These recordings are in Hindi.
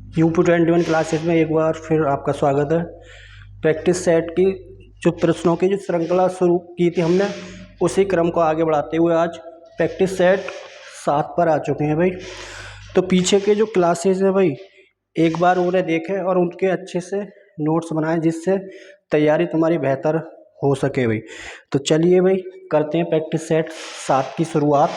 UP21 क्लासेस में एक बार फिर आपका स्वागत है। प्रैक्टिस सेट की जो प्रश्नों की जो श्रृंखला शुरू की थी हमने, उसी क्रम को आगे बढ़ाते हुए आज प्रैक्टिस सेट 7 पर आ चुके हैं भाई। तो पीछे के जो क्लासेस हैं भाई, एक बार उन्हें देखें और उनके अच्छे से नोट्स बनाएं, जिससे तैयारी तुम्हारी बेहतर हो सके भाई। तो चलिए भाई, करते हैं प्रैक्टिस सेट 7 की शुरुआत।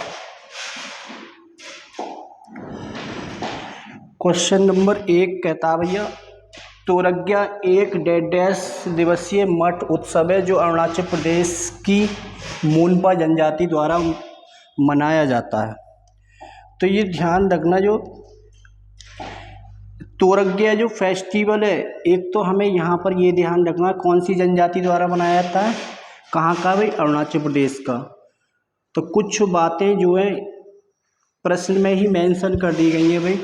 क्वेश्चन नंबर 1 कहता है भैया, तोरज्ञा एक डैश दिवसीय मठ उत्सव है जो अरुणाचल प्रदेश की मोनपा जनजाति द्वारा मनाया जाता है। तो ये ध्यान रखना, जो तोरज्ञा जो फेस्टिवल है, एक तो हमें यहाँ पर ये ध्यान रखना कौन सी जनजाति द्वारा मनाया जाता है, कहाँ का भाई, अरुणाचल प्रदेश का। तो कुछ बातें जो है प्रश्न में ही मेंशन कर दी गई है भाई।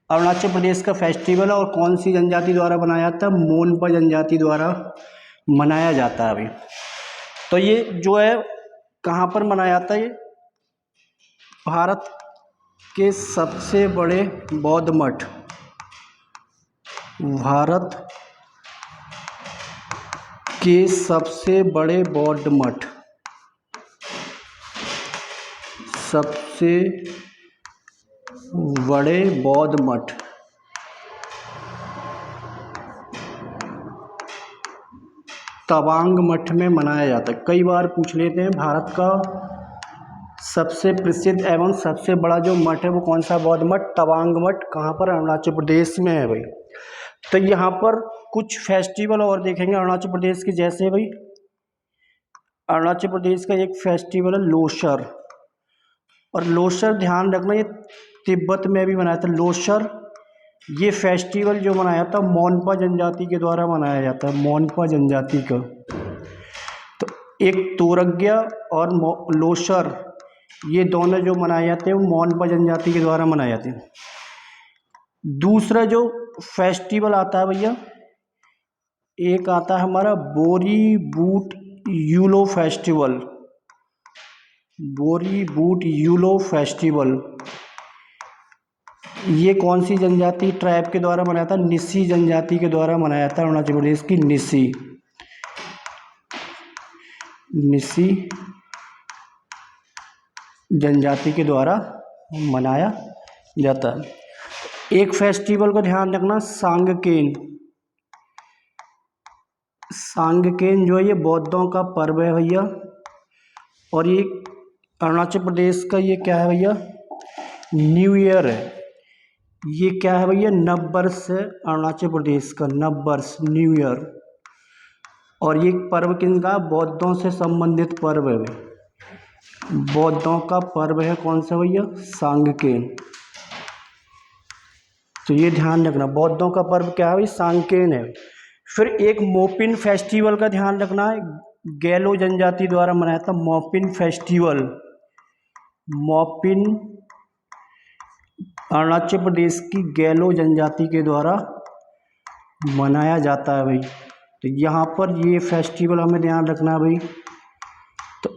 अरुणाचल प्रदेश का फेस्टिवल है और कौन सी जनजाति द्वारा मनाया जाता है, मोनपा जनजाति द्वारा मनाया जाता है अभी। तो ये जो है कहाँ पर मनाया जाता है, ये भारत के सबसे बड़े बौद्ध मठ, भारत के सबसे बड़े बौद्ध मठ, सबसे बड़े बौद्ध मठ तवांग मठ में मनाया जाता है। कई बार पूछ लेते हैं भारत का सबसे प्रसिद्ध एवं सबसे बड़ा जो मठ है वो कौन सा, बौद्ध मठ तवांग मठ, कहाँ पर, अरुणाचल प्रदेश में है भाई। तो यहाँ पर कुछ फेस्टिवल और देखेंगे अरुणाचल प्रदेश के, जैसे भाई अरुणाचल प्रदेश का एक फेस्टिवल है लोसर, और लोसर ध्यान रखना ये तिब्बत में भी मनाया था। लोसर ये फेस्टिवल जो मनाया था मोनपा जनजाति के द्वारा मनाया जाता है, मोनपा जनजाति का। तो एक तोरज्ञा और लोसर, ये दोनों जो मनाए जाते हैं वो मोनपा जनजाति के द्वारा मनाए जाते हैं। दूसरा जो फेस्टिवल आता है भैया, एक आता है हमारा बोरी बूट यूलो फेस्टिवल, बोरी बूट यूलो फेस्टिवल। ये कौन सी जनजाति ट्राइब के द्वारा मनाया था, निसी जनजाति के द्वारा मनाया था, अरुणाचल प्रदेश की निसी जनजाति के द्वारा मनाया जाता है। एक फेस्टिवल को ध्यान रखना, सांगकेन, सांगकेन जो है ये बौद्धों का पर्व है भैया, और ये अरुणाचल प्रदेश का ये क्या है भैया, न्यू ईयर है। ये क्या है भैया, नववर्ष है अरुणाचल प्रदेश का, नववर्ष, न्यू ईयर। और ये पर्व किनका, बौद्धों से संबंधित पर्व है, बौद्धों का पर्व है कौन सा भैया, सांगकेन। तो ये ध्यान रखना, बौद्धों का पर्व क्या है भाई, सांगकेन है। फिर एक मोपिन फेस्टिवल का ध्यान रखना है, गैलो जनजाति द्वारा मनाया था, मोपिन फेस्टिवल, मोपिन अरुणाचल प्रदेश की गैलो जनजाति के द्वारा मनाया जाता है भाई। तो यहाँ पर ये फेस्टिवल हमें ध्यान रखना है भाई। तो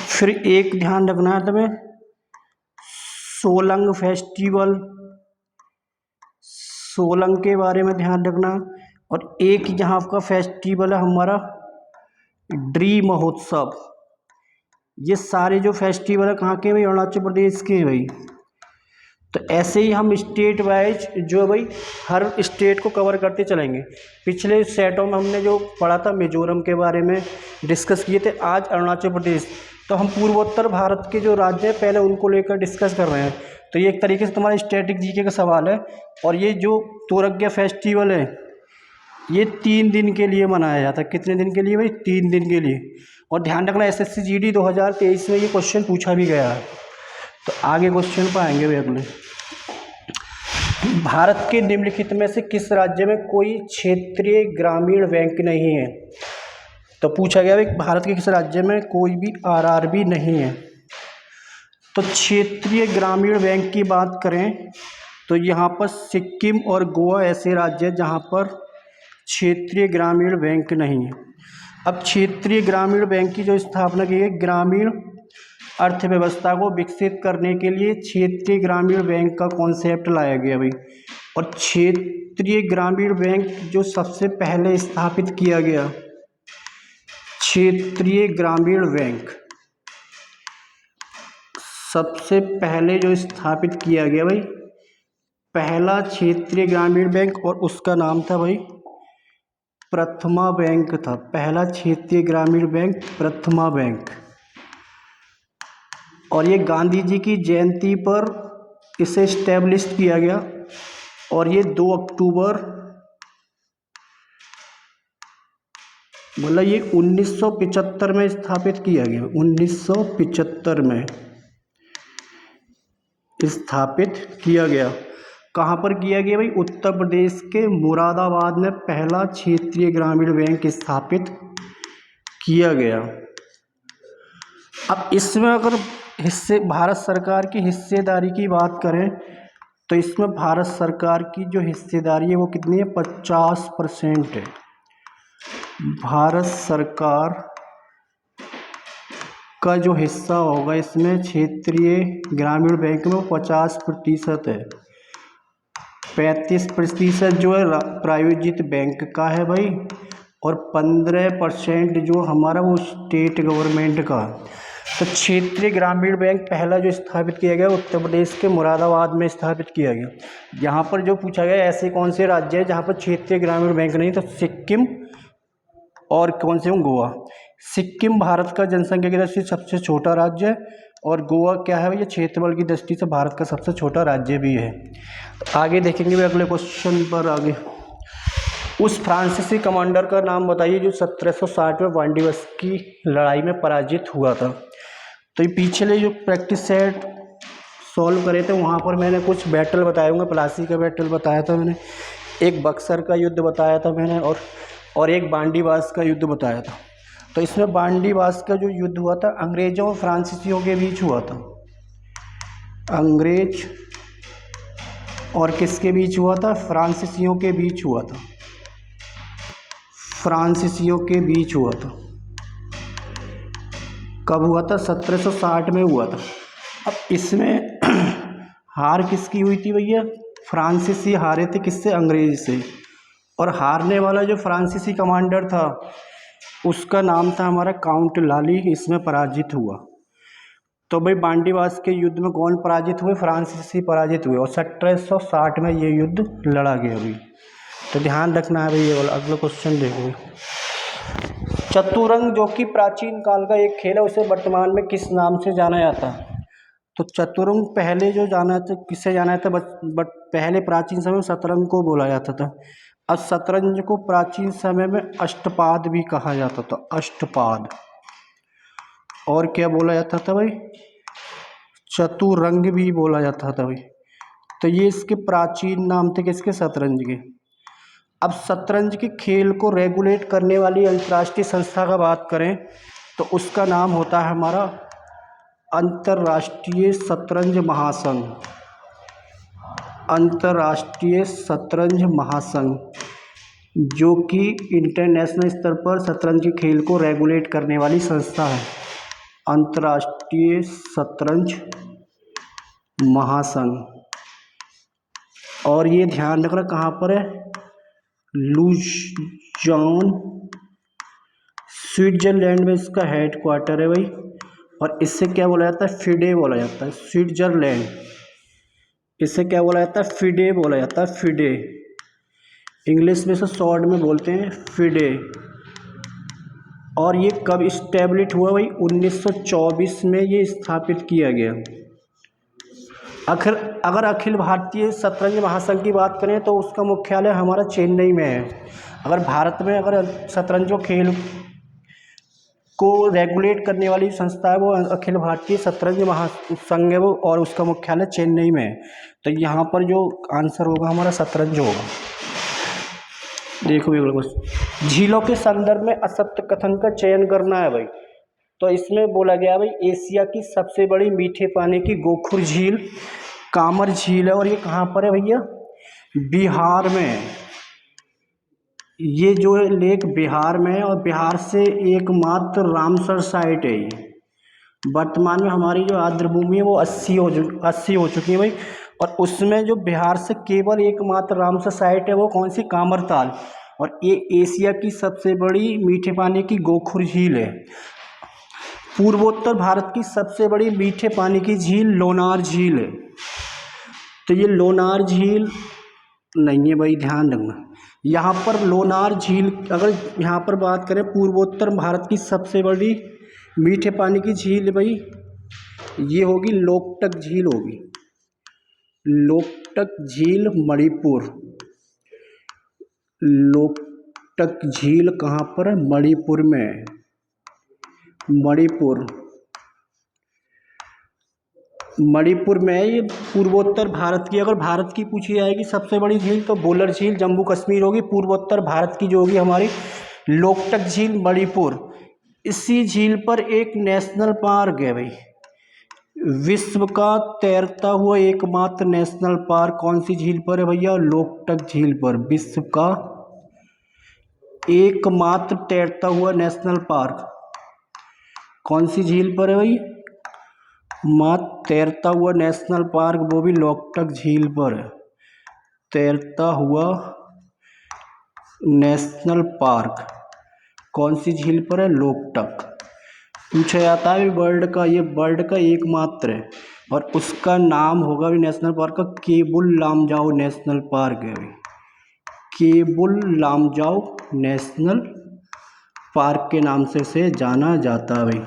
फिर एक ध्यान रखना है तुम्हें, सोलंग फेस्टिवल, सोलंग के बारे में ध्यान रखना। और एक यहाँ का फेस्टिवल है हमारा ड्री महोत्सव। ये सारे जो फेस्टिवल है कहाँ के भाई, अरुणाचल प्रदेश के भाई। तो ऐसे ही हम स्टेट वाइज जो है भाई हर स्टेट को कवर करते चलेंगे। पिछले सेटों में हमने जो पढ़ा था मिजोरम के बारे में डिस्कस किए थे, आज अरुणाचल प्रदेश। तो हम पूर्वोत्तर भारत के जो राज्य हैं पहले उनको लेकर डिस्कस कर रहे हैं। तो ये एक तरीके से तुम्हारा स्टैटिक जीके का सवाल है। और ये जो तोरज्ञा फेस्टिवल है ये 3 दिन के लिए मनाया जाता है। कितने दिन के लिए भाई, 3 दिन के लिए। और ध्यान रखना SSC GD 2023 में ये क्वेश्चन पूछा भी गया है। तो आगे क्वेश्चन पर आएंगे भाई अगले। भारत के निम्नलिखित में से किस राज्य में कोई क्षेत्रीय ग्रामीण बैंक नहीं है। तो पूछा गया भाई भारत के किस राज्य में कोई भी RRB नहीं है। तो क्षेत्रीय ग्रामीण बैंक की बात करें तो यहाँ पर सिक्किम और गोवा ऐसे राज्य हैं जहाँ पर क्षेत्रीय ग्रामीण बैंक नहीं है। अब क्षेत्रीय ग्रामीण बैंक की जो स्थापना की है, ग्रामीण अर्थव्यवस्था को विकसित करने के लिए क्षेत्रीय ग्रामीण बैंक का कॉन्सेप्ट लाया गया भाई। और क्षेत्रीय ग्रामीण बैंक जो सबसे पहले स्थापित किया गया, क्षेत्रीय ग्रामीण बैंक सबसे पहले जो स्थापित किया गया भाई, पहला क्षेत्रीय ग्रामीण बैंक, और उसका नाम था भाई प्रथमा बैंक था। पहला क्षेत्रीय ग्रामीण बैंक प्रथमा बैंक। और ये गांधी जी की जयंती पर इसे इस्टेब्लिश किया गया, और ये 2 अक्टूबर मतलब ये 1975 में स्थापित किया गया। 1975 में स्थापित किया गया। कहाँ पर किया गया भाई? उत्तर प्रदेश के मुरादाबाद में पहला क्षेत्रीय ग्रामीण बैंक स्थापित किया गया। अब इसमें अगर भारत सरकार की हिस्सेदारी की बात करें तो इसमें भारत सरकार की जो हिस्सेदारी है वो कितनी है? 50% है। भारत सरकार का जो हिस्सा होगा इसमें क्षेत्रीय ग्रामीण बैंक में 50% है। 35% जो है प्रायोजित बैंक का है भाई, और 15% जो हमारा वो स्टेट गवर्नमेंट का। तो क्षेत्रीय ग्रामीण बैंक पहला जो स्थापित किया गया उत्तर प्रदेश के मुरादाबाद में स्थापित किया गया। यहाँ पर जो पूछा गया ऐसे कौन से राज्य है जहाँ पर क्षेत्रीय ग्रामीण बैंक नहीं, तो सिक्किम और कौन से? गोवा। सिक्किम भारत का जनसंख्या की दृष्टि से सबसे छोटा राज्य है, और गोवा क्या है? ये क्षेत्रफल की दृष्टि से भारत का सबसे छोटा राज्य भी है। तो आगे देखेंगे अगले क्वेश्चन पर। आगे उस फ्रांसीसी कमांडर का नाम बताइए जो 1760 में वांडीवस की लड़ाई में पराजित हुआ था। तो ये पिछले जो प्रैक्टिस सेट सॉल्व करे थे वहाँ पर मैंने कुछ बैटल बताए होंगे। प्लासी का बैटल बताया था मैंने, एक बक्सर का युद्ध बताया था मैंने, और एक बांडीवास का युद्ध बताया था। तो इसमें बांडीवास का जो युद्ध हुआ था अंग्रेजों और फ्रांसीसियों के बीच हुआ था। अंग्रेज और किसके बीच हुआ था? फ्रांसीसियों के बीच हुआ था। फ्रांसीसियों के बीच हुआ था। कब हुआ था? 1760 में हुआ था। अब इसमें हार किसकी हुई थी भैया? फ्रांसीसी हारे थे। किससे? अंग्रेज से। और हारने वाला जो फ्रांसीसी कमांडर था उसका नाम था हमारा काउंट लाली। इसमें पराजित हुआ। तो भाई बांडीवास के युद्ध में कौन पराजित हुए? फ्रांसीसी पराजित हुए, और 1760 में ये युद्ध लड़ा गया भाई। तो ध्यान रखना है भाई ये वाला। अगला क्वेश्चन देखो। चतुरंग जो कि प्राचीन काल का एक खेल है उसे वर्तमान में किस नाम से जाना जाता है? तो चतुरंग पहले जो जाना था किससे जाना था? बट पहले प्राचीन समय में शतरंज को बोला जाता था। अब शतरंज को प्राचीन समय में अष्टपाद भी कहा जाता था। अष्टपाद। और क्या बोला जाता था भाई? चतुरंग भी बोला जाता था भाई। तो ये इसके प्राचीन नाम थे किसके? शतरंज के। अब शतरंज के खेल को रेगुलेट करने वाली अंतर्राष्ट्रीय संस्था का बात करें तो उसका नाम होता है हमारा अंतर्राष्ट्रीय शतरंज महासंघ। अंतर्राष्ट्रीय शतरंज महासंघ, जो कि इंटरनेशनल स्तर पर शतरंज के खेल को रेगुलेट करने वाली संस्था है। अंतर्राष्ट्रीय शतरंज महासंघ। और ये ध्यान रखना कहाँ पर है? लुज़ान, स्विट्जरलैंड में इसका हेड क्वार्टर है भाई। और इससे क्या बोला जाता है? फिडे बोला जाता है। स्विट्जरलैंड, इससे क्या बोला जाता है? फिडे बोला जाता है। फिडे इंग्लिश में से शॉर्ट में बोलते हैं फिडे। और ये कब इस्टेब्लिश हुआ भाई? 1924 में ये स्थापित किया गया। अगर अखिल भारतीय शतरंज महासंघ की बात करें तो उसका मुख्यालय हमारा चेन्नई में है। अगर भारत में अगर शतरंज खेल को रेगुलेट करने वाली संस्था है वो अखिल भारतीय शतरंज महासंघ है वो, और उसका मुख्यालय चेन्नई में है। तो यहाँ पर जो आंसर होगा हमारा शतरंज होगा। देखो बस, झीलों के संदर्भ में असत्य कथन का चयन करना है भाई। तो इसमें बोला गया भाई एशिया की सबसे बड़ी मीठे पानी की गोखुर झील कामर झील है। और ये कहाँ पर है भैया? बिहार में है। ये जो है लेक बिहार में है, और बिहार से एकमात्र रामसर साइट है ये। वर्तमान में हमारी जो आर्द्रभूमि है वो 80 हो चुकी है भाई। और उसमें जो बिहार से केवल एकमात्र रामसर साइट है वो कौन सी, कामरताल। और ये एशिया की सबसे बड़ी मीठे पानी की गोखुर झील है। पूर्वोत्तर भारत की सबसे बड़ी मीठे पानी की झील लोनार झील है। तो ये लोनार झील नहीं है भाई, ध्यान रखना। यहाँ पर लोनार झील, अगर यहाँ पर बात करें पूर्वोत्तर भारत की सबसे बड़ी मीठे पानी की झील भाई, ये होगी लोकटक झील होगी। लोकटक झील मणिपुर। लोकटक झील कहाँ पर है, मणिपुर में। मणिपुर में है ये। पूर्वोत्तर भारत की, अगर भारत की पूछी जाएगी सबसे बड़ी झील तो बोलर झील जम्मू कश्मीर होगी। पूर्वोत्तर भारत की जो होगी हमारी लोकटक झील मणिपुर। इसी झील पर एक नेशनल पार्क है भाई, विश्व का तैरता हुआ एकमात्र नेशनल पार्क कौन सी झील पर है भैया, लोकटक झील पर। विश्व का एकमात्र तैरता हुआ नेशनल पार्क कौन सी झील पर है भाई, तैरता हुआ नेशनल पार्क वो भी लोकटक झील पर है। तैरता हुआ नेशनल पार्क कौन सी झील पर है, लोकटक। पूछा जाता है वर्ल्ड का, ये वर्ल्ड का एकमात्र है। और उसका नाम होगा भी नेशनल पार्क का केबुल लामजाओ नेशनल पार्क है भाई। केबुल लामजाओ नेशनल पार्क के नाम से इसे जाना जाता है भाई।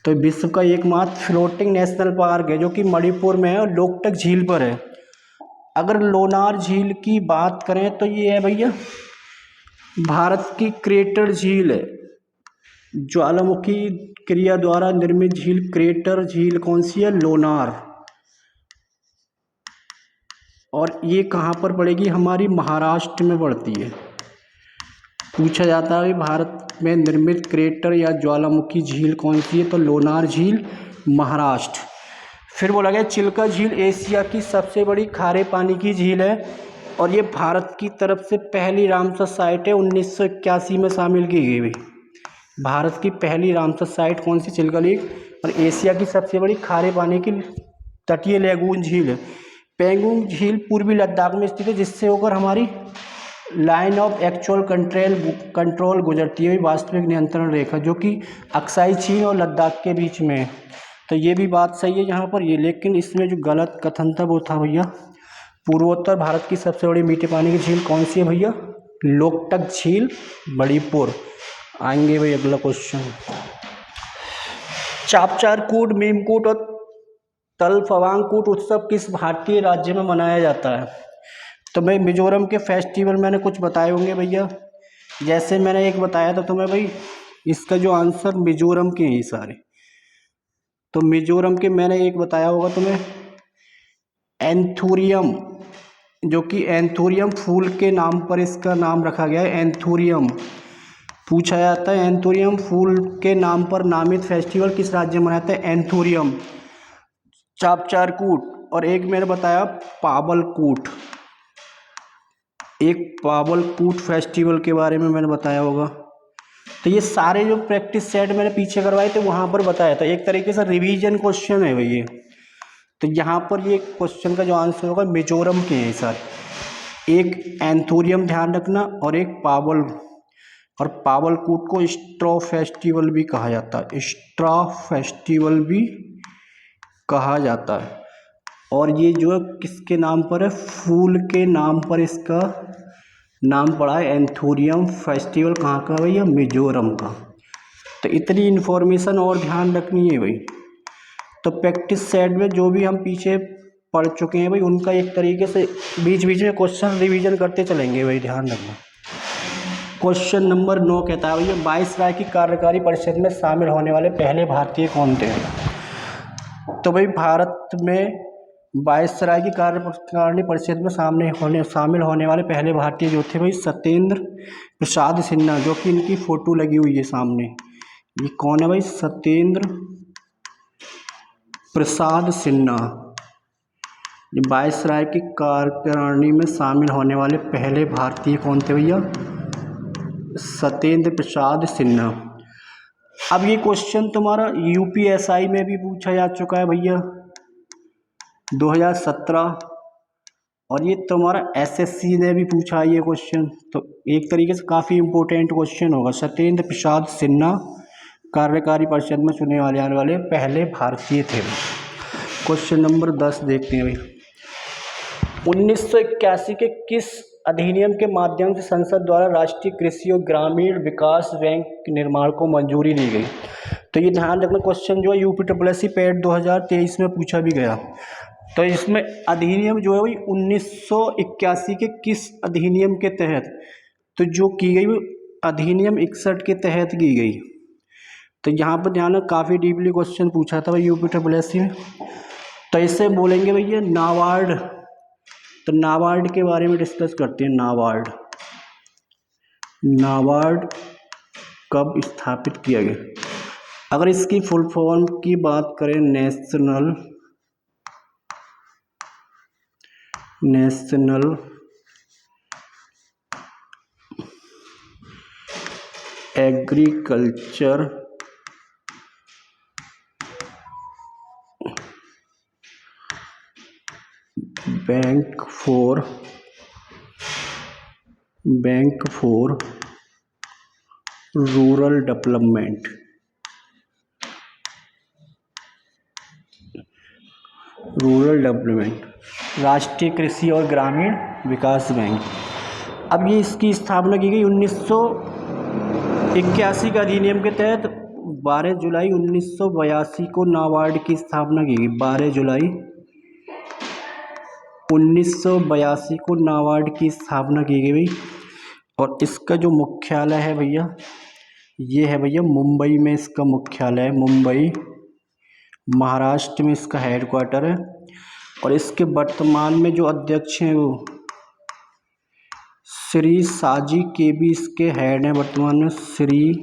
तो विश्व का एकमात्र फ्लोटिंग नेशनल पार्क है जो कि मणिपुर में है और लोकटक झील पर है। अगर लोनार झील की बात करें तो ये है भैया भारत की क्रेटर झील है। ज्वालामुखी क्रिया द्वारा निर्मित झील क्रेटर झील कौन सी है, लोनार। और ये कहाँ पर पड़ेगी, हमारी महाराष्ट्र में पड़ती है। पूछा जाता है भारत में निर्मित क्रेटर या ज्वालामुखी झील कौन सी है, तो लोनार झील महाराष्ट्र। फिर बोला गया चिल्का झील एशिया की सबसे बड़ी खारे पानी की झील है और ये भारत की तरफ से पहली रामसर साइट है, 1981 में शामिल की गई हुई। भारत की पहली रामसर साइट कौन सी, चिल्का झील। और एशिया की सबसे बड़ी खारे पानी की तटीय लैगून झील है। पेंगोंग झील पूर्वी लद्दाख में स्थित है जिससे होकर हमारी लाइन ऑफ एक्चुअल कंट्रोल गुजरती है, वास्तविक नियंत्रण रेखा, जो कि अक्साई चीन और लद्दाख के बीच में है। तो ये भी बात सही है यहाँ पर ये, लेकिन इसमें जो गलत कथन था वो था भैया पूर्वोत्तर भारत की सबसे बड़ी मीठे पानी की झील कौन सी है भैया, लोकटक झील मणिपुर। आएंगे भाई अगला क्वेश्चन। चापचारकूट, मीमकूट और तलफवांगकूट उत्सव किस भारतीय राज्य में मनाया जाता है। तो भाई मिजोरम के फेस्टिवल मैंने कुछ बताए होंगे भैया, जैसे मैंने एक बताया था तुम्हें भाई, इसका जो आंसर मिजोरम के हैं सारे। तो मिजोरम के मैंने एक बताया होगा तुम्हें एंथूरियम, जो कि एंथूरियम फूल के नाम पर इसका नाम रखा गया है, एंथूरियम। पूछा जाता है एंथूरियम फूल के नाम पर नामित फेस्टिवल किस राज्य में मनाते हैं, एंथूरियम। चापचारकूट, और एक मैंने बताया पाबलकूट, एक पाबलकूट फेस्टिवल के बारे में मैंने बताया होगा। तो ये सारे जो प्रैक्टिस सेट मैंने पीछे करवाए थे वहाँ पर बताया था, एक तरीके से रिवीजन क्वेश्चन है भैया। तो यहाँ पर ये क्वेश्चन का जो आंसर होगा मिजोरम के हैं सर, एक एंथूरियम ध्यान रखना और एक पावल। और पावलकूट को स्ट्रॉ फेस्टिवल भी कहा जाता है, स्ट्रॉ फेस्टिवल भी कहा जाता है। और ये जो किसके नाम पर है, फूल के नाम पर इसका नाम पड़ा है एंथूरियम फेस्टिवल। कहाँ का भैया, मिजोरम का। तो इतनी इन्फॉर्मेशन और ध्यान रखनी है भाई। तो प्रैक्टिस सेट में जो भी हम पीछे पढ़ चुके हैं भाई उनका एक तरीके से बीच बीच में क्वेश्चन रिवीजन करते चलेंगे भाई, ध्यान रखना। क्वेश्चन नंबर 9 कहता है भैया वायसराय की कार्यकारी परिषद में शामिल होने वाले पहले भारतीय कौन थे। तो भाई भारत में वायसराय की कार्यकारिणी परिषद में शामिल होने वाले पहले भारतीय जो थे भाई सत्येंद्र प्रसाद सिन्हा, जो कि इनकी फोटो लगी हुई है सामने। ये कौन है भाई, सत्येंद्र प्रसाद सिन्हा। ये वायसराय की कार्यकारिणी में शामिल होने वाले पहले भारतीय कौन थे भैया, सत्येंद्र प्रसाद सिन्हा। अब ये क्वेश्चन तुम्हारा यूपीएसआई में भी पूछा जा चुका है भैया 2017, और ये तुम्हारा एसएससी ने भी पूछा है ये क्वेश्चन। तो एक तरीके से काफ़ी इंपॉर्टेंट क्वेश्चन होगा। सत्येंद्र प्रसाद सिन्हा कार्यकारी परिषद में चुने जाने वाले पहले भारतीय थे। क्वेश्चन नंबर 10 देखते हैं भाई। 1981 के किस अधिनियम के माध्यम से संसद द्वारा राष्ट्रीय कृषि और ग्रामीण विकास बैंक के निर्माण को मंजूरी दी गई? तो ये ध्यान रखना, क्वेश्चन जो है यूपीएससी पैट 2023 में पूछा भी गया। तो इसमें अधिनियम जो है वही 1981 के किस अधिनियम के तहत, तो जो की गई वो अधिनियम 61 के तहत की गई। तो यहाँ पर ध्यान रखना, काफ़ी डीपली क्वेश्चन पूछा था भाई यूपीएससी में। तो इसे बोलेंगे भैया नाबार्ड। तो नाबार्ड के बारे में डिस्कस करते हैं। नाबार्ड कब स्थापित किया गया? अगर इसकी फुल फॉर्म की बात करें, national agriculture bank for rural development, राष्ट्रीय कृषि और ग्रामीण विकास बैंक। अब ये इसकी स्थापना की गई 1981 का अधिनियम के तहत 12 जुलाई 1982 को नाबार्ड की स्थापना की गई। 12 जुलाई 1982 को नाबार्ड की स्थापना की गई। और इसका जो मुख्यालय है भैया, ये है भैया मुंबई में इसका मुख्यालय है। मुंबई महाराष्ट्र में इसका हेडक्वार्टर है। और इसके वर्तमान में जो अध्यक्ष हैं वो श्री साजी केबी इसके हेड हैं वर्तमान में। श्री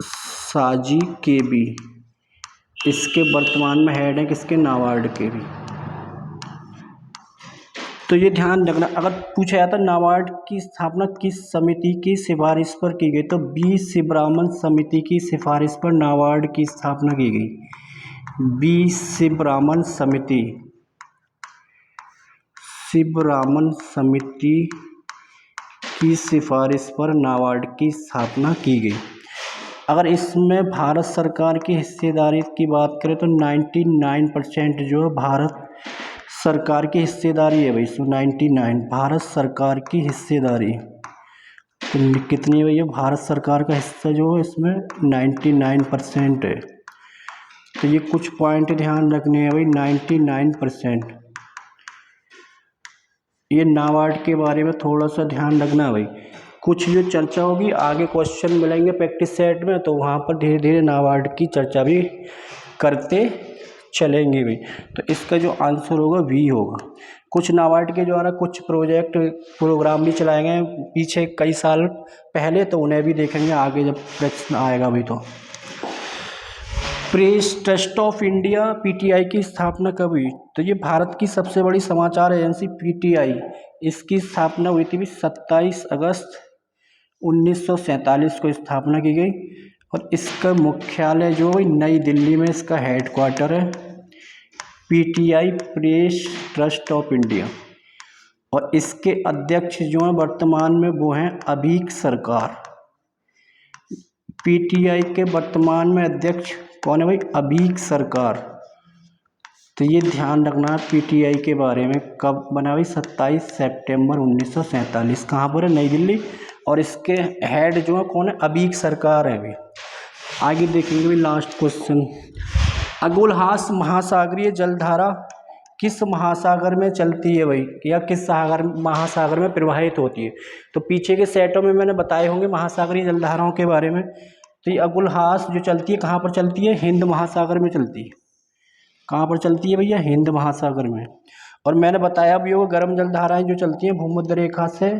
साजी केबी इसके वर्तमान में हेड हैं किसके? नाबार्ड के भी। तो ये ध्यान रखना, अगर पूछा जाता नाबार्ड की स्थापना किस समिति की सिफारिश पर की गई, तो बी शिवरामन समिति की सिफारिश पर नाबार्ड की स्थापना की गई। बी शिवरामन समिति की सिफारिश पर नाबार्ड की स्थापना की गई। अगर इसमें भारत सरकार की हिस्सेदारी की बात करें तो 99% जो है भारत सरकार की हिस्सेदारी है भाई। 99 भारत सरकार की हिस्सेदारी। तो कितनी है भैया? भारत सरकार का हिस्सा जो है इसमें 99% है। तो ये कुछ पॉइंट ध्यान रखने हैं भाई। 99%। ये नाबार्ड के बारे में थोड़ा सा ध्यान रखना भाई। कुछ जो चर्चा होगी आगे क्वेश्चन मिलेंगे प्रैक्टिस सेट में, तो वहाँ पर धीरे धीरे नाबार्ड की चर्चा भी करते चलेंगे भाई। तो इसका जो आंसर होगा वी होगा। कुछ नाबार्ड के द्वारा कुछ प्रोग्राम भी चलाए गए हैं पीछे कई साल पहले, तो उन्हें भी देखेंगे आगे जब प्रश्न आएगा भी। तो press trust of India PTI की स्थापना कब हुई? तो ये भारत की सबसे बड़ी समाचार एजेंसी पीटीआई, इसकी स्थापना हुई थी 27 अगस्त 1947 को स्थापना की गई। और इसका मुख्यालय जो है नई दिल्ली में इसका हेडक्वार्टर है। PTI press trust of India. और इसके अध्यक्ष जो हैं वर्तमान में वो हैं अभीक सरकार। पीटीआई के वर्तमान में अध्यक्ष कौन है भाई? अभीक सरकार। तो ये ध्यान रखना पीटीआई के बारे में। कब बना भाई? 27 सितंबर 1947। कहाँ पर है? नई दिल्ली। और इसके हेड जो है कौन है? अभीक सरकार है भाई। आगे देखेंगे भाई लास्ट क्वेश्चन। अगुलहास महासागरीय जलधारा किस महासागर में चलती है भाई, या किस महासागर में प्रवाहित होती है? तो पीछे के सेटों में मैंने बताए होंगे महासागरीय जलधाराओं के बारे में। तो ये अगुलहास जो चलती है कहाँ पर चलती है? हिंद महासागर में चलती है। कहाँ पर चलती है भैया? हिंद महासागर में। और मैंने बताया भी वो गर्म जलधाराएं जो चलती हैं भूमध्य रेखा से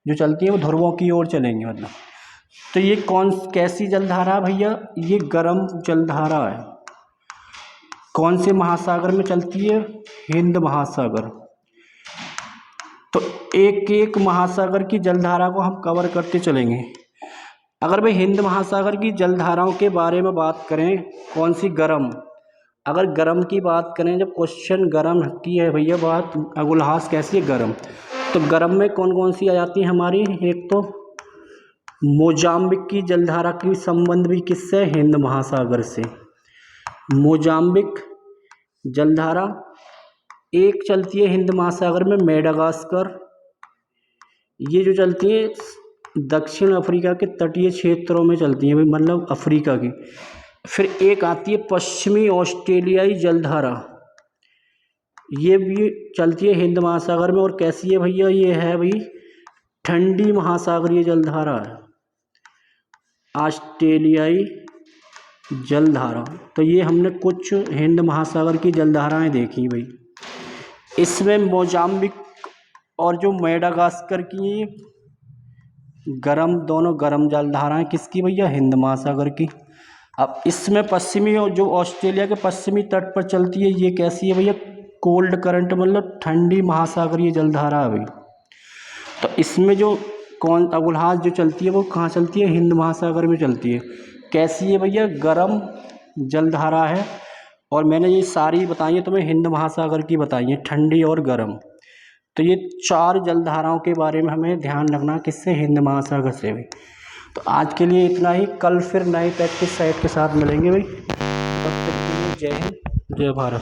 जो चलती हैं वो ध्रुवों की ओर चलेंगी मतलब। तो ये कैसी जलधारा भैया? ये गर्म जलधारा है। कौन से महासागर में चलती है? हिंद महासागर। तो एक एक महासागर की जलधारा को हम कवर करते चलेंगे। अगर भाई हिंद महासागर की जलधाराओं के बारे में बात करें, कौन सी गर्म, अगर गर्म की बात करें, जब क्वेश्चन गर्म की है भैया बात, अगुलहास कैसी है गर्म, तो गर्म में कौन कौन सी आ जाती है हमारी, एक तो मोजाम्बिक की जलधारा की संबंध भी किससे, हिंद महासागर से। मोजाम्बिक जलधारा एक चलती है हिंद महासागर में मेडागास्कर, ये जो चलती है दक्षिण अफ्रीका के तटीय क्षेत्रों में चलती है भाई, मतलब अफ्रीका की। फिर एक आती है पश्चिमी ऑस्ट्रेलियाई जलधारा, ये भी चलती है हिंद महासागर में, और कैसी है भैया, ये है भाई ठंडी महासागरीय जलधारा है, ऑस्ट्रेलियाई जलधारा। तो ये हमने कुछ हिंद महासागर की जलधाराएं देखी भाई। इसमें मोजाम्बिक और जो मेडागास्कर की गर्म, दोनों गर्म जलधाराएं किसकी भैया, हिंद महासागर की। अब इसमें पश्चिमी और जो ऑस्ट्रेलिया के पश्चिमी तट पर चलती है, ये कैसी है भैया, कोल्ड करंट, मतलब ठंडी महासागरीय जलधारा है भाई। तो इसमें जो कौन अगुलहास जो चलती है वो कहाँ चलती है, हिंद महासागर में चलती है। कैसी है भैया, गर्म जलधारा है, और मैंने ये सारी बताई है तुम्हें हिंद महासागर की बताई है, ठंडी और गर्म। तो ये 4 जलधाराओं के बारे में हमें ध्यान रखना, किससे, हिंद महासागर से भी। तो आज के लिए इतना ही, कल फिर नए प्रैक्टिस सेट के साथ मिलेंगे भाई। तब तक के लिए जय हिंद, जय भारत।